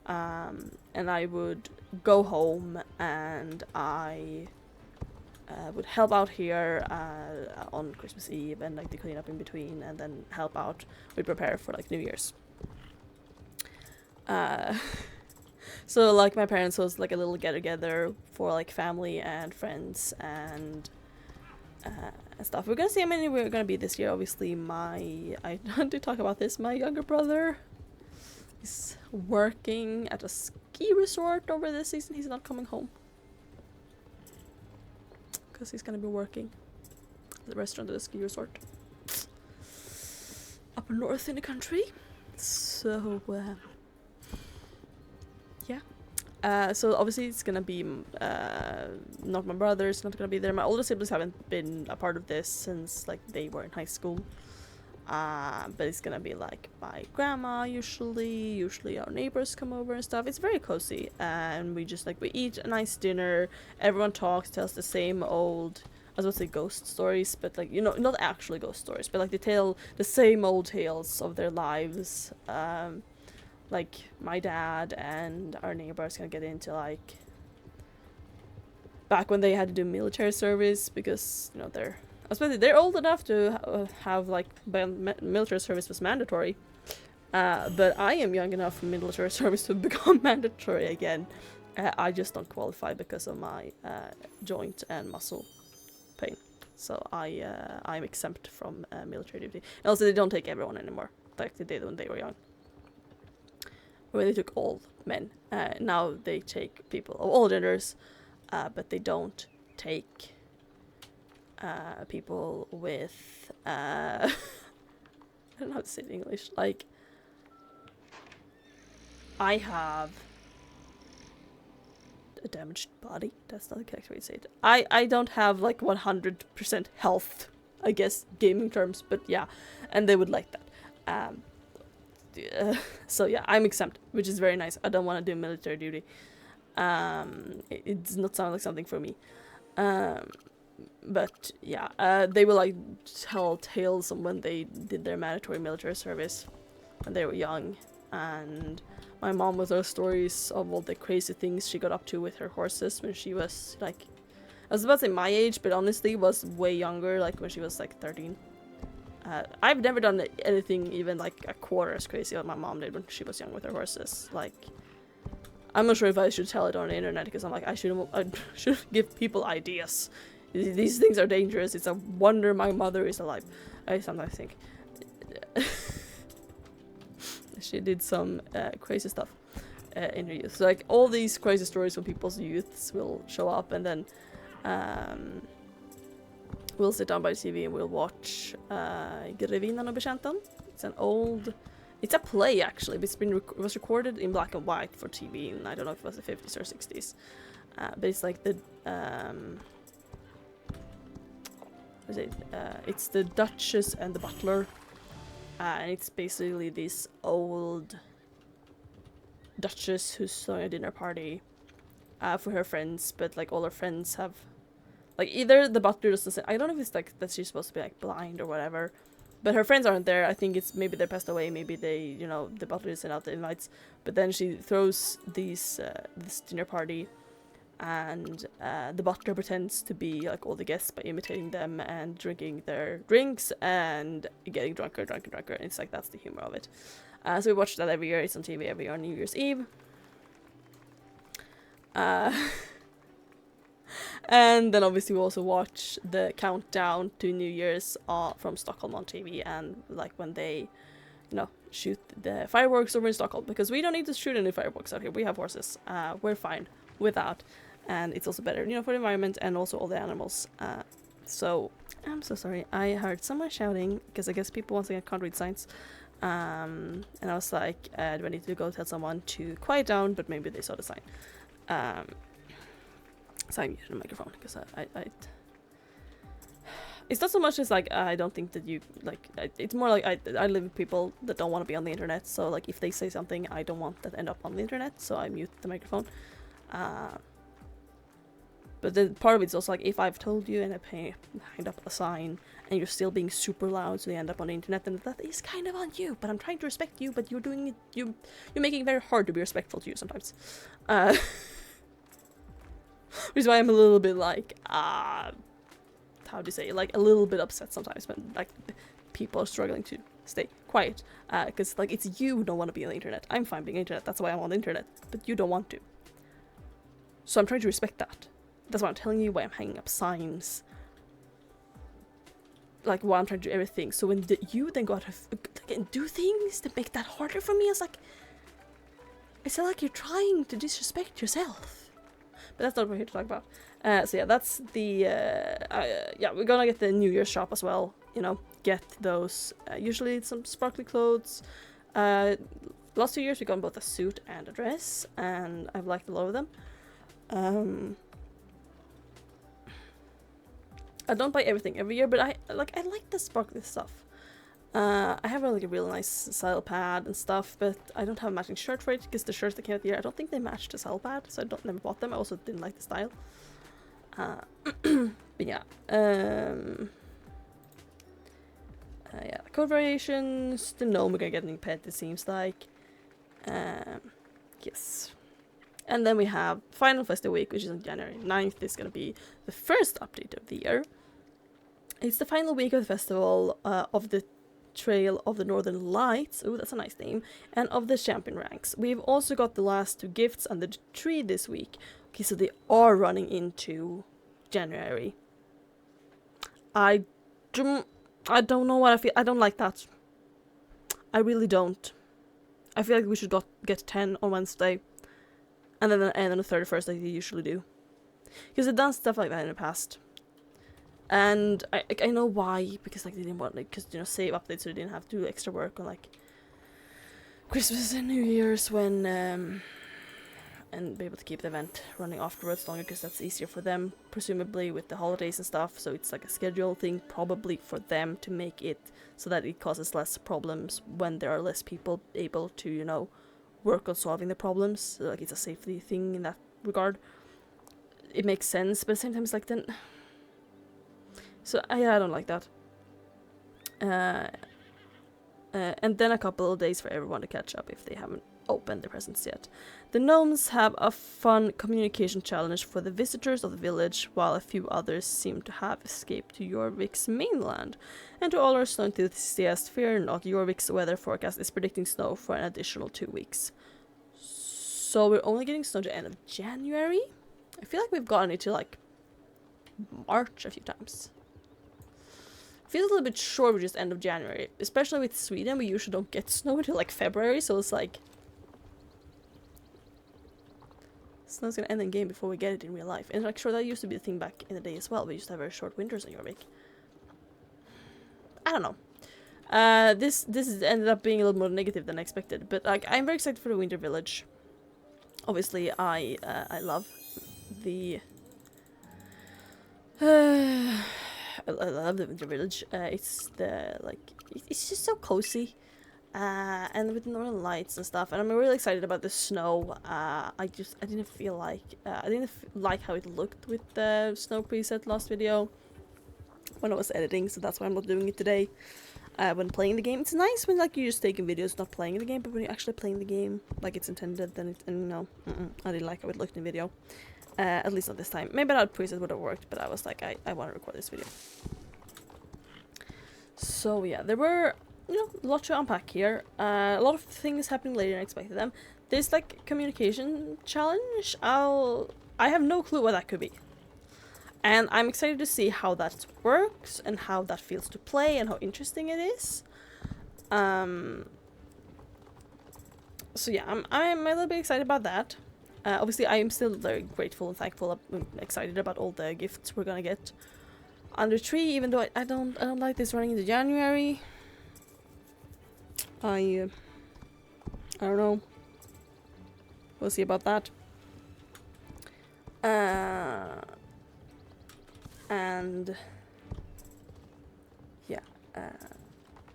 A: and I would go home, and I would help out here on Christmas Eve, and, like, the cleanup in between, and then help out. We'd prepare for, like, New Year's. So, like, my parents was, like, a little get-together for, like, family and friends and stuff. We're gonna see how many we're gonna be this year. Obviously, I did talk about this, my younger brother is working at a ski resort over this season. He's not coming home, because he's gonna be working at the restaurant at the ski resort up north in the country. So yeah. So obviously it's gonna be not my brother's not gonna be there. My older siblings haven't been a part of this since, like, they were in high school. But it's gonna be, like, my grandma usually our neighbors come over and stuff. It's very cozy, and we just, like, we eat a nice dinner, everyone talks, tells the same old, I was about to say ghost stories, but, like, you know, not actually ghost stories, but, like, they tell the same old tales of their lives. Like, my dad and our neighbors gonna get into, like, back when they had to do military service, because, you know, they're old enough to have, like, military service was mandatory. But I am young enough for military service to become mandatory again. I just don't qualify because of my joint and muscle pain. So I'm exempt from military duty. And also, they don't take everyone anymore, like they did when they were young. When they took all men. Now they take people of all genders, but they don't take people with I don't know how to say it in English. Like, I have a damaged body. That's not the correct way to say it. I don't have, like, 100% health, I guess, gaming terms, but yeah, and they would like that. So yeah, I'm exempt, which is very nice. I don't want to do military duty. It does not sound like something for me. But yeah, they will, like, tell tales of when they did their mandatory military service when they were young, and my mom will tell stories of all the crazy things she got up to with her horses when she was, like, I was about to say my age, but honestly was way younger, like when she was, like, 13. I've never done anything even, like, a quarter as crazy as my mom did when she was young with her horses. Like, I'm not sure if I should tell it on the internet, because I'm like, I should give people ideas. These things are dangerous. It's a wonder my mother is alive. I sometimes think. She did some crazy stuff in her youth. So, like, all these crazy stories from people's youths will show up, and then we'll sit down by the TV and we'll watch Grevinnan och Betjänten. It's a play, actually, but it was recorded in black and white for TV, and I don't know if it was the 50s or 60s. But it's like it's the Duchess and the Butler, and it's basically this old Duchess who's throwing a dinner party, for her friends, but like all her friends have, like either the butler doesn't say, I don't know if it's like that she's supposed to be like blind or whatever, but her friends aren't there. I think it's maybe they passed away, maybe they, you know, the butler sent out the invites, but then she throws this dinner party, and the butler pretends to be like all the guests by imitating them and drinking their drinks and getting drunker, and it's like that's the humor of it. So we watch that every year. It's on TV every year on New Year's Eve. And then obviously we also watch the countdown to New Year's from Stockholm on TV, and like when they, you know, shoot the fireworks over in Stockholm, because we don't need to shoot any fireworks out here. We have horses. We're fine with that, and it's also better, you know, for the environment and also all the animals. So I'm so sorry. I heard someone shouting because I guess people once again can't read signs. And I was like, do I need to go tell someone to quiet down? But maybe they saw the sign. So I muted the microphone because I it's not so much as like I don't think that you like. It's more like I live with people that don't want to be on the internet. So like if they say something, I don't want that to end up on the internet. So I mute the microphone. But the part of it's also like if I've told you and I hang up a sign and you're still being super loud, so they end up on the internet, then that is kind of on you. But I'm trying to respect you, but you're doing it. You're making it very hard to be respectful to you sometimes. Which is why I'm a little bit like, how do you say, like a little bit upset sometimes when like people are struggling to stay quiet. Because like it's you who don't want to be on the internet. I'm fine being on the internet, that's why I'm on the internet. But you don't want to. So I'm trying to respect that. That's why I'm telling you, why I'm hanging up signs. Like why I'm trying to do everything. So when you then go out and do things to make that harder for me, it's like like you're trying to disrespect yourself. But that's not what we're here to talk about. So yeah, that's the yeah, we're gonna get the New Year's shop as well. You know, get those usually some sparkly clothes. Last 2 years we got both a suit and a dress, and I've liked a lot of them. I don't buy everything every year, but I like the sparkly stuff. I have like a really nice saddle pad and stuff, but I don't have a matching shirt for it because the shirts that came out the year, I don't think they matched the saddle pad, so I never bought them. I also didn't like the style. But yeah, yeah, code variations. The gnome we're gonna get a new pet. It seems like, yes. And then we have Final Festival Week, which is on January 9th. This is gonna be the first update of the year. It's the final week of the festival of the Trail of the Northern Lights. Oh, that's a nice name. And of the champion ranks. We've also got the last 2 gifts under the tree this week. Okay, so they are running into January. I don't know what I feel. I don't like that. I really don't. I feel like we should get 10 on Wednesday. And then end on the 31st like they usually do. Because they've done stuff like that in the past. And I know why, because like they didn't want, like, because, you know, save updates so they didn't have to do extra work on like Christmas and New Year's when and be able to keep the event running afterwards longer, because that's easier for them, presumably with the holidays and stuff. So it's like a schedule thing probably for them to make it so that it causes less problems when there are less people able to, you know, work on solving the problems. So, like, it's a safety thing in that regard. It makes sense, but sometimes like then. So yeah, I don't like that. And then a couple of days for everyone to catch up if they haven't opened their presents yet. The gnomes have a fun communication challenge for the visitors of the village, while a few others seem to have escaped to Jorvik's mainland. And to all our snow enthusiasts, fear not, Jorvik's weather forecast is predicting snow for an additional 2 weeks. So we're only getting snow to the end of January? I feel like we've gotten it to like March a few times. Feels a little bit short with just end of January, especially with Sweden. We usually don't get snow until like February, so it's like snow's gonna end in game before we get it in real life. And like, sure, that used to be the thing back in the day as well. We used to have very short winters in Jorvik. I don't know. This ended up being a little more negative than I expected, but like I'm very excited for the Winter Village. Obviously, I love the. I love the Winter Village. It's the it's just so cozy. and with Northern Lights and stuff, and I'm really excited about the snow. I didn't feel like I didn't like how it looked with the snow preset last video when I was editing, so that's why I'm not doing it today. When playing the game, it's nice when like you're just taking videos, not playing the game, but when you're actually playing the game like it's intended, then it's no, I didn't like how it looked in video. At least not this time. Maybe that preset would have worked, but I was like, I want to record this video. So yeah, there were, you know, a lot to unpack here. A lot of things happening later than I expected them. This like communication challenge, I have no clue what that could be. And I'm excited to see how that works and how that feels to play and how interesting it is. So yeah, I'm a little bit excited about that. Obviously, I am still very grateful and thankful. I'm excited about all the gifts we're gonna get under tree, even though I don't like this running into January. I don't know. We'll see about that. And yeah,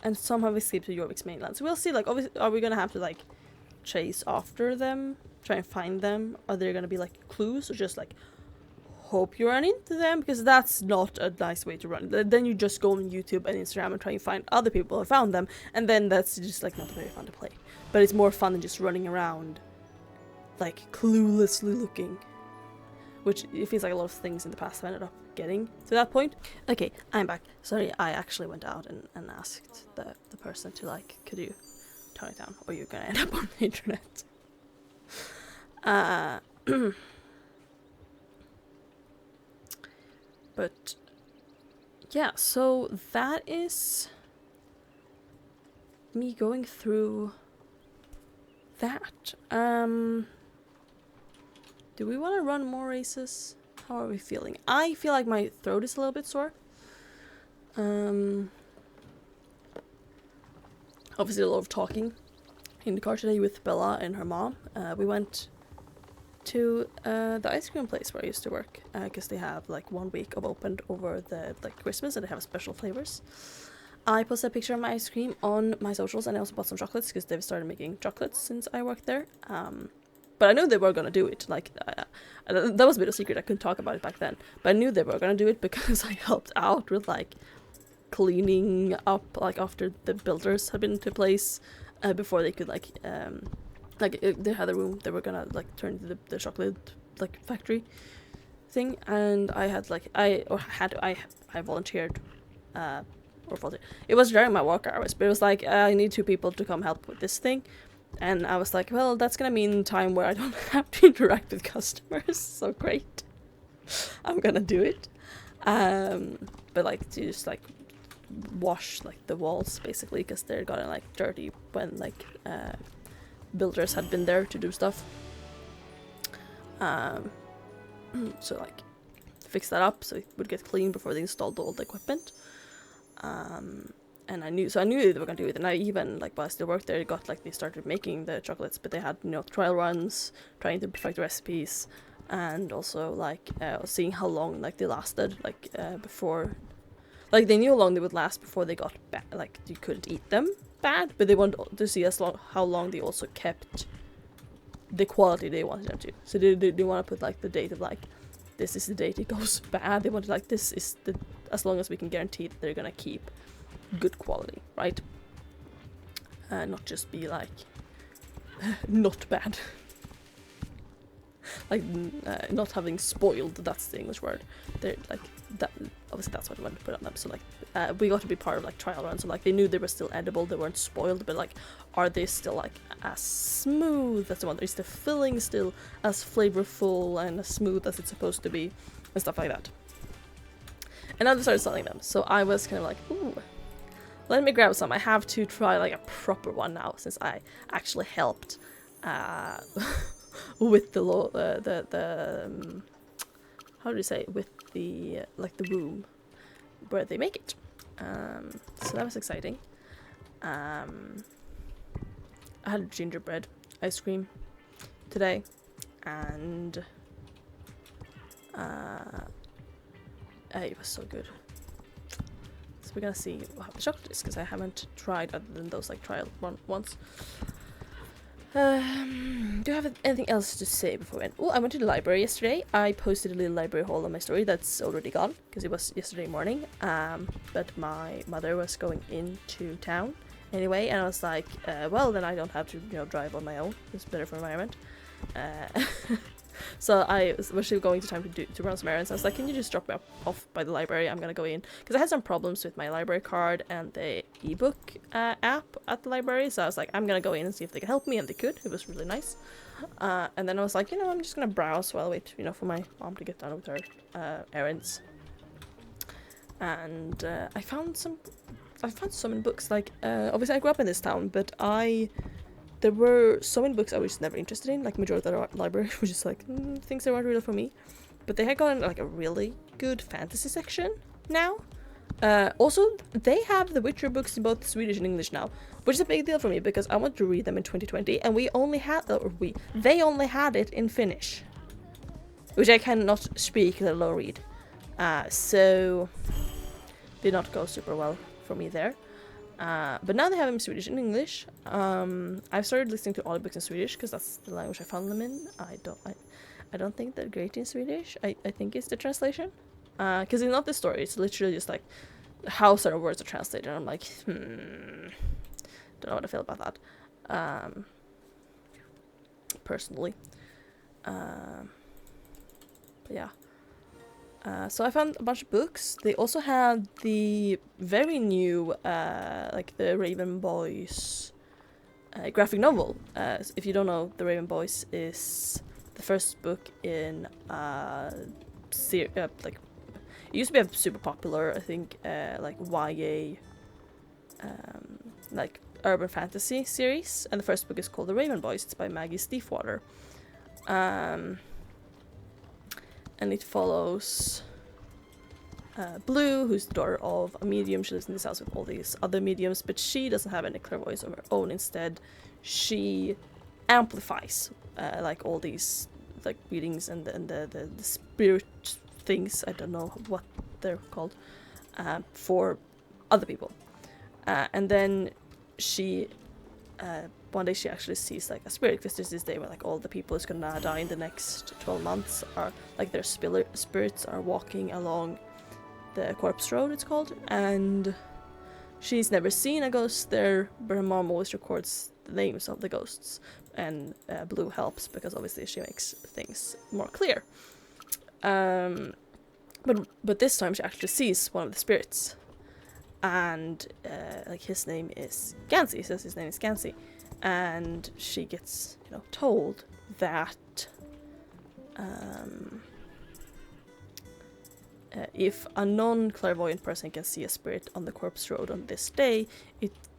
A: and some have escaped to Jorvik's mainland. So we'll see. Like, obviously, are we gonna have to like chase after them, try and find them? Are there gonna be like clues, or just like hope you run into them? Because that's not a nice way to run. Then you just go on YouTube and Instagram and try and find other people who found them, and then that's just like not very fun to play. But it's more fun than just running around like cluelessly looking, which it feels like a lot of things in the past have ended up getting to that point. Okay, I'm back. Sorry, I actually went out and asked the person to like, could you turn it down or you're gonna end up on the internet. But yeah, so that is me going through that. Do we want to run more races? How are we feeling? I feel like my throat is a little bit sore. Obviously a lot of talking in the car today with Bella and her mom. We went to the ice cream place where I used to work, because they have like 1 week of opened over the like Christmas, and they have special flavors. I posted a picture of my ice cream on my socials, and I also bought some chocolates because they've started making chocolates since I worked there. But I knew they were gonna do it. Like that was a bit of a secret. I couldn't talk about it back then, but I knew they were gonna do it because I helped out with like cleaning up like after the builders had been into place, before they could like they had a room they were gonna like turn into the chocolate like factory thing, and I had like I volunteered, or volunteered. It was during my work hours, but it was like I need 2 people to come help with this thing. And I was like, well, that's gonna mean time where I don't have to interact with customers, so great. I'm gonna do it. But like to just like wash like the walls basically, because they're gotten like dirty when like builders had been there to do stuff. So like fix that up so it would get clean before they installed all the equipment. And I knew they were gonna do it, and I even like while I still worked there, they started making the chocolates, but they had, you know, trial runs trying to perfect the recipes, and also like seeing how long like they lasted, like before, like they knew how long they would last before they got bad, like you couldn't eat them bad, but they wanted to see how long they also kept the quality they wanted them to. So they want to put like the date of like this is the date it goes bad. They wanted like this is the as long as we can guarantee that they're gonna keep good quality, right? Not just be like not bad. Like not having spoiled, that's the English word. They're like that, obviously that's what I wanted to put on them. So like we got to be part of like trial runs, so like they knew they were still edible, they weren't spoiled, but like are they still like as smooth as the one? Is the filling still as flavorful and as smooth as it's supposed to be, and stuff like that. And now they started selling them, so I was kind of like, ooh, let me grab some. I have to try like a proper one now, since I actually helped with the how do you say, with the like the room where they make it. So that was exciting. I had gingerbread ice cream today, and it was so good. So we're gonna see how the chocolate is, because I haven't tried other than those like trial ones. Do you have anything else to say before we end? Oh, I went to the library yesterday. I posted a little library haul on my story that's already gone because it was yesterday morning. But my mother was going into town anyway, and I was like, well, then I don't have to, drive on my own. It's better for the environment. So I was actually going to time to run some errands. I was like, can you just drop me off by the library? I'm gonna go in because I had some problems with my library card and the ebook app at the library. So I was like, I'm gonna go in and see if they can help me, and they could. It was really nice. And then I was like, I'm just gonna browse while I wait, for my mom to get done with her errands. And I found so many books. Like obviously I grew up in this town, but there were so many books I was never interested in, like majority of the library was just like things that weren't really for me. But they had gotten like a really good fantasy section now. Also, they have the Witcher books in both Swedish and English now, which is a big deal for me because I want to read them in 2020, and they only had it in Finnish, which I cannot speak, let alone read. So did not go super well for me there. But now they have them in Swedish and English. I've started listening to audiobooks in Swedish because that's the language I found them in. I don't think they're great in Swedish. I think it's the translation. Because it's not the story. It's literally just like how certain words are translated. And I'm like, don't know what I feel about that. Personally. But yeah. So I found a bunch of books. They also had the very new, like the Raven Boys graphic novel. If you don't know, the Raven Boys is the first book in like it used to be a super popular, I think, like YA, like urban fantasy series, and the first book is called The Raven Boys. It's by Maggie Stiefwater. And it follows Blue, who's the daughter of a medium. She lives in this house with all these other mediums, but she doesn't have any clairvoyance of her own. Instead, she amplifies like all these like readings and the spirit things, I don't know what they're called, for other people. And then she one day she actually sees like a spirit, because there's this day where like all the people who's gonna die in the next 12 months are like their spirits are walking along the corpse road, it's called, and she's never seen a ghost there, but her mom always records the names of the ghosts, and Blue helps because obviously she makes things more clear. But this time she actually sees one of the spirits, and like his name is Gansey, says his name is Gansey, and she gets told that if a non-clairvoyant person can see a spirit on the corpse road on this day,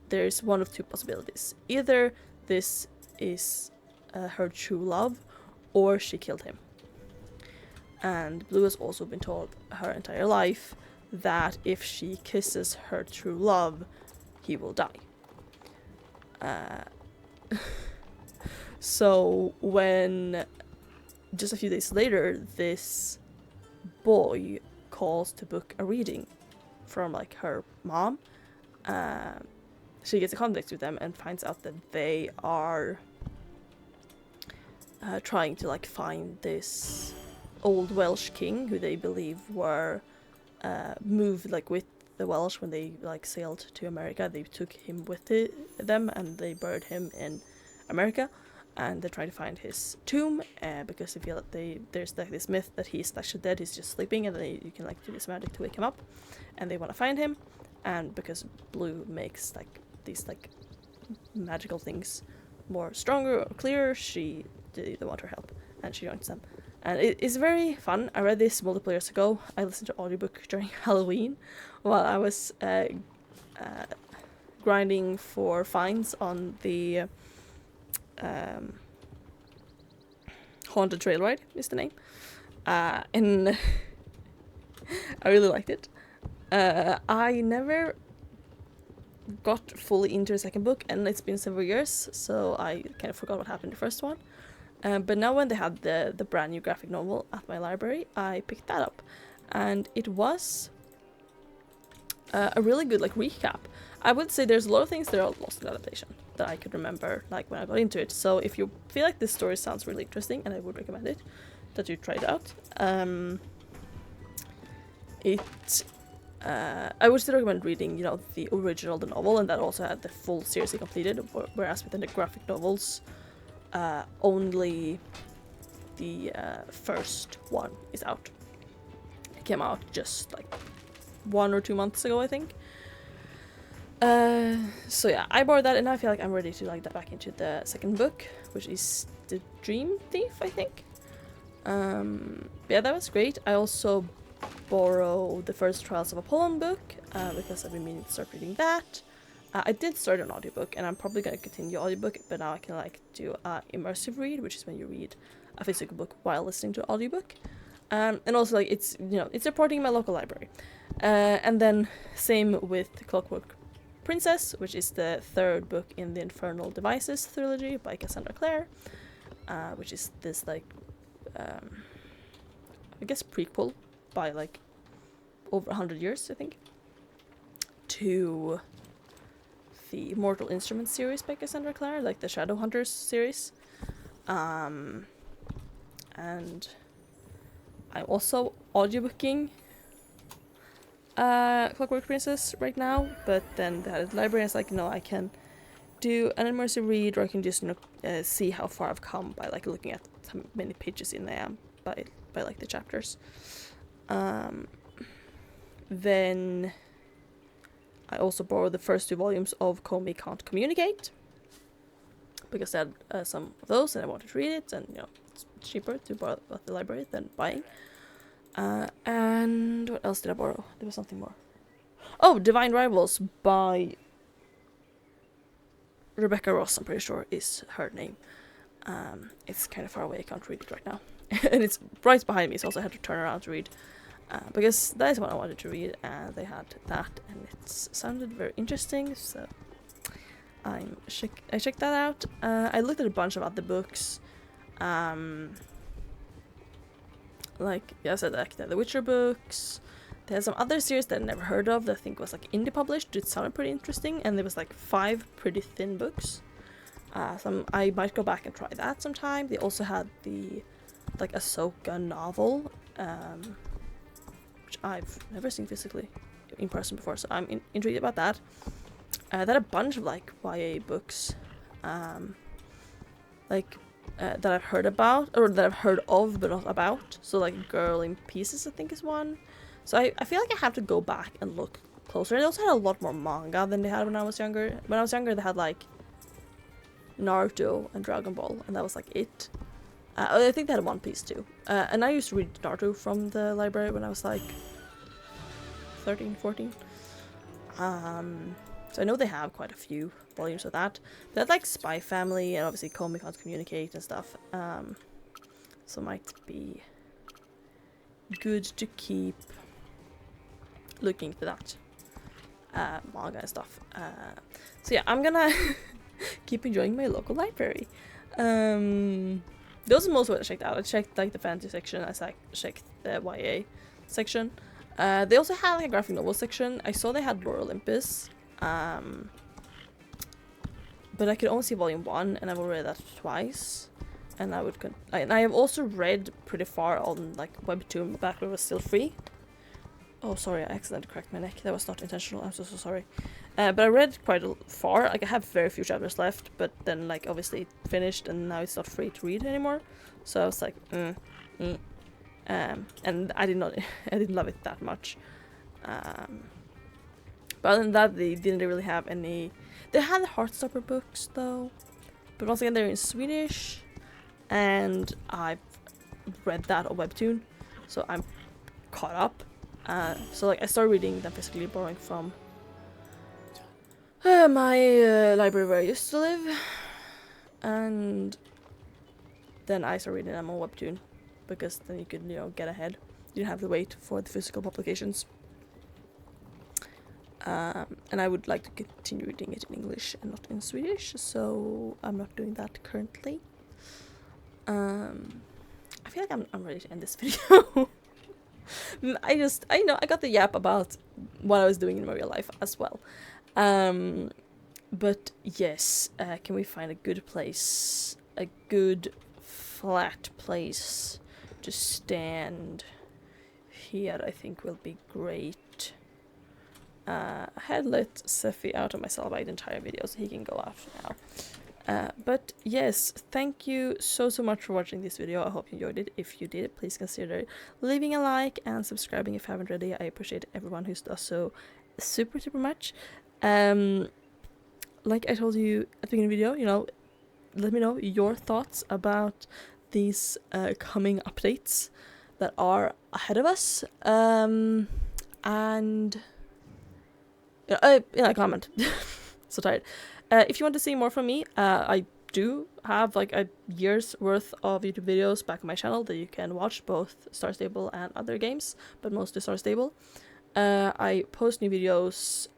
A: there's one of two possibilities. Either this is her true love, or she killed him. And Blue has also been told her entire life that if she kisses her true love, he will die. So when just a few days later this boy calls to book a reading from like her mom, she gets in contact with them and finds out that they are trying to like find this old Welsh king who they believe were moved like with the Welsh when they like sailed to America. They took him with them and they buried him in America, and they try to find his tomb because they feel that there's like this myth that he's actually dead, he's just sleeping, and then you can like do this magic to wake him up, and they want to find him. And because Blue makes like these like magical things more stronger or clearer, they want her help and she joins them. And it is very fun. I read this multiple years ago. I listened to audiobook during Halloween while I was grinding for fines on the Haunted Trail Ride is the name. And I really liked it. I never got fully into the second book, and it's been several years, so I kind of forgot what happened in the first one. But now when they had the brand new graphic novel at my library, I picked that up. And it was a really good like recap. I would say there's a lot of things that are lost in adaptation that I could remember like when I got into it. So if you feel like this story sounds really interesting, and I would recommend it, that you try it out. I would still recommend reading, you know, the original, the novel, and that also had the full series completed. Whereas within the graphic novels, only the first one is out. It came out just like 1 or 2 months ago, I think. So yeah, I borrowed that, and I feel like I'm ready to like dive back into the second book, which is The Dream Thief, I think. Yeah, that was great. I also borrowed the first Trials of Apollon book, because I've been meaning to start reading that. I did start an audiobook, and I'm probably going to continue audiobook, but now I can like do immersive read, which is when you read a physical book while listening to audiobook. And also like it's, you know, it's supporting my local library. And then same with Clockwork Princess, which is the third book in the Infernal Devices trilogy by Cassandra Clare, which is this like I guess prequel by like over 100 years, I think, to the Mortal Instruments series by Cassandra Clare, like the Shadowhunters series. And I'm also audiobooking Clockwork Princess right now, but then the library is like, no, I can do an immersive read, or I can just, you know, see how far I've come by like looking at how many pages in I am by like the chapters. Then I also borrowed the first 2 volumes of Comey Can't Communicate, because I had some of those and I wanted to read it, and you know, it's cheaper to borrow at the library than buying. And what else did I borrow? There was something more. Oh, Divine Rivals by Rebecca Ross, I'm pretty sure is her name. It's kind of far away, I can't read it right now. And it's right behind me, so also I had to turn around to read. Because that is what I wanted to read, and they had that, and it sounded very interesting, so I checked that out. I looked at a bunch of other books. Like, yeah, I said, like the Witcher books. They had some other series that I never heard of that I think was like indie published. It sounded pretty interesting, and there was like 5 pretty thin books. I might go back and try that sometime. They also had the like Ahsoka novel, which I've never seen physically in person before, so I'm intrigued about that. They had a bunch of like YA books, that I've heard about, or that I've heard of but not about. So like Girl in Pieces, I think, is one. So I feel like I have to go back and look closer. They also had a lot more manga than they had when I was younger. When I was younger, they had like Naruto and Dragon Ball, and that was like it. I think they had One Piece too. And I used to read Naruto from the library when I was like 13, 14. So I know they have quite a few volumes of that. They had like Spy Family, and obviously Comey Can't Communicate and stuff. So it might be good to keep looking for that manga and stuff. So yeah, I'm gonna keep enjoying my local library. Those are most of what I checked out. I checked like the fantasy section. I checked the YA section. They also had like a graphic novel section. I saw they had Lore Olympus. But I could only see volume 1, and I've already read that twice. And I have also read pretty far on like Webtoon back when it was still free. Oh, sorry, I accidentally cracked my neck. That was not intentional. I'm so sorry. But I read quite far. Like I have very few chapters left, but then like obviously it finished, and now it's not free to read anymore. So I was like, and I didn't love it that much. But other than that, they didn't really have any. They had Heartstopper books though, but once again they're in Swedish, and I've read that on Webtoon, so I'm caught up. So like I started reading them physically, borrowing from my library where I used to live, and then I started reading them on Webtoon, because then you could, you know, get ahead. You didn't have to wait for the physical publications. And I would like to continue reading it in English and not in Swedish, so I'm not doing that currently. I feel like I'm ready to end this video. I got the yap about what I was doing in my real life as well. But yes, can we find a good place? A good flat place to stand here, I think will be great. I had let Sephi out of my Cellbite entire video, so he can go off now. But yes, thank you so much for watching this video. I hope you enjoyed it. If you did, please consider leaving a like and subscribing if you haven't already. I appreciate everyone who does so super much. Like I told you at the beginning of the video, you know, let me know your thoughts about these coming updates that are ahead of us. And in a comment. So tired. If you want to see more from me, I do have like a year's worth of YouTube videos back on my channel that you can watch, both Star Stable and other games, but mostly Star Stable. I post new videos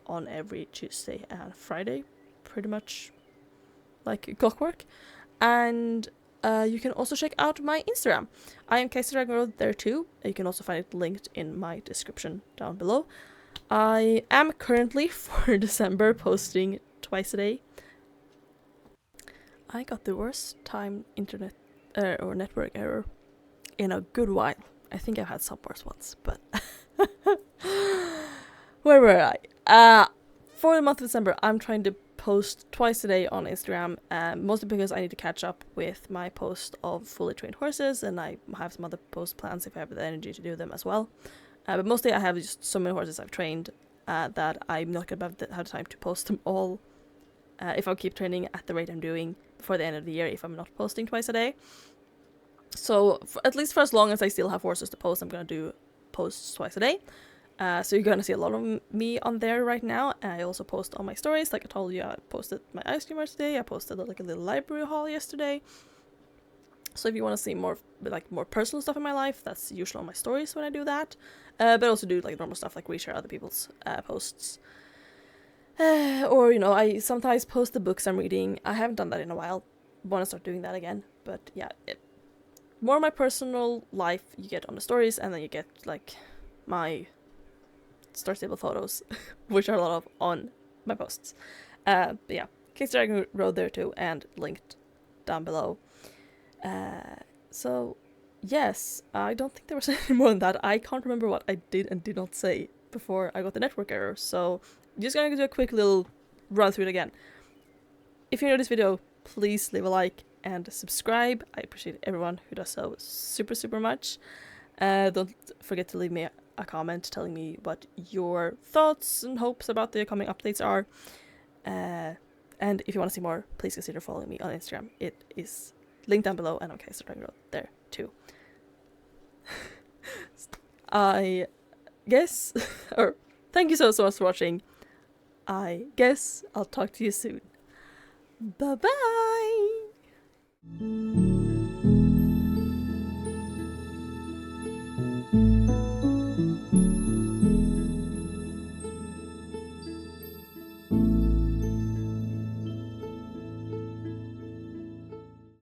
A: on every Tuesday and Friday, pretty much like clockwork. And you can also check out my Instagram. I am KaiserDragonRoad there too. You can also find it linked in my description down below. I am currently, for December, posting twice a day. I got the worst time internet or network error in a good while. I think I've had some worse ones, but where were I? For the month of December, I'm trying to post twice a day on Instagram, mostly because I need to catch up with my post of fully trained horses, and I have some other post plans if I have the energy to do them as well. But mostly I have just so many horses I've trained that I'm not going to have time to post them all if I keep training at the rate I'm doing before the end of the year, if I'm not posting twice a day. So at least for as long as I still have horses to post, I'm going to do posts twice a day. So you're going to see a lot of me on there right now. I also post on my stories. Like I told you, I posted my ice cream art today. I posted like a little library haul yesterday. So if you want to see more personal stuff in my life, that's usually on my stories when I do that. But I also do like normal stuff like reshare other people's posts. Or, you know, I sometimes post the books I'm reading. I haven't done that in a while. Want to start doing that again. But yeah, more of my personal life you get on the stories, and then you get like my Star Stable photos, which are a lot of on my posts. But yeah, KaiserDragonRoad there too, and linked down below. So yes, I don't think there was any more than that. I can't remember what I did and did not say before I got the network error, so I'm just gonna do a quick little run through it again. If you enjoyed this video, please leave a like and subscribe. I appreciate everyone who does so super much. Don't forget to leave me a comment telling me what your thoughts and hopes about the coming updates are. And if you want to see more, please consider following me on Instagram. It is linked down below, and on KaiserDragonRoad there too. I guess, or thank you so much for watching. I guess I'll talk to you soon. Bye bye!